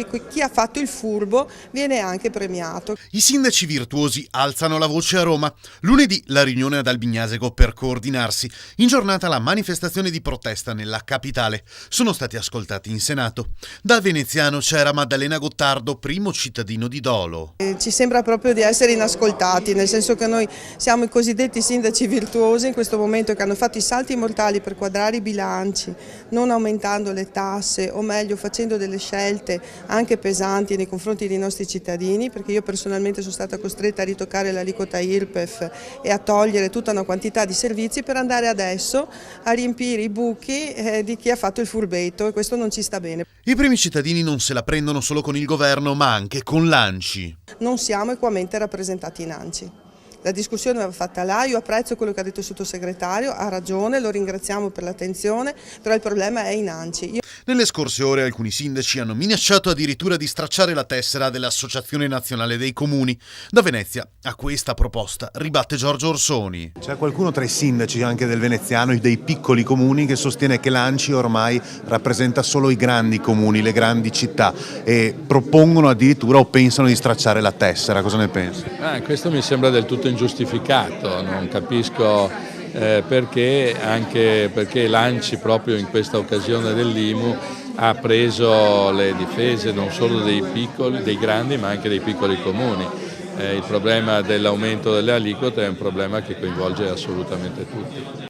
che chi ha fatto il furbo viene anche premiato. I sindaci virtuosi alzano la voce a Roma. Lunedì la riunione ad Albignasego per coordinarsi. In giornata la manifestazione di protesta nella capitale. Sono stati ascoltati in Senato. Da veneziano c'era Maddalena Gottardo, primo cittadino di Dolo. Ci sembra proprio di essere inascoltati, nel senso che noi siamo i cosiddetti sindaci virtuosi in questo momento, che hanno fatto i salti mortali per quadrare i bilanci, non aumentando le tasse, o meglio facendo delle scelte anche pesanti nei confronti dei nostri cittadini, perché io personalmente sono stata costretta a ritoccare l'aliquota IRPEF e a togliere tutta una quantità di servizi per andare adesso a riempire i buchi di chi ha fatto il furbetto, e questo non ci sta bene. I primi cittadini non se la prendono solo con il governo, ma anche con l'ANCI. Non siamo equamente rappresentati in ANCI. La discussione va fatta là, io apprezzo quello che ha detto il sottosegretario, ha ragione, lo ringraziamo per l'attenzione, però il problema è in ANCI. Nelle scorse ore alcuni sindaci hanno minacciato addirittura di stracciare la tessera dell'Associazione Nazionale dei Comuni. Da Venezia a questa proposta ribatte Giorgio Orsoni. C'è qualcuno tra i sindaci anche del veneziano e dei piccoli comuni che sostiene che l'ANCI ormai rappresenta solo i grandi comuni, le grandi città, e propongono addirittura o pensano di stracciare la tessera. Cosa ne pensi? Questo mi sembra del tutto ingiustificato, non capisco perché, anche perché l'ANCI proprio in questa occasione dell'IMU ha preso le difese non solo dei piccoli, dei grandi, ma anche dei piccoli comuni. Il problema dell'aumento delle aliquote è un problema che coinvolge assolutamente tutti.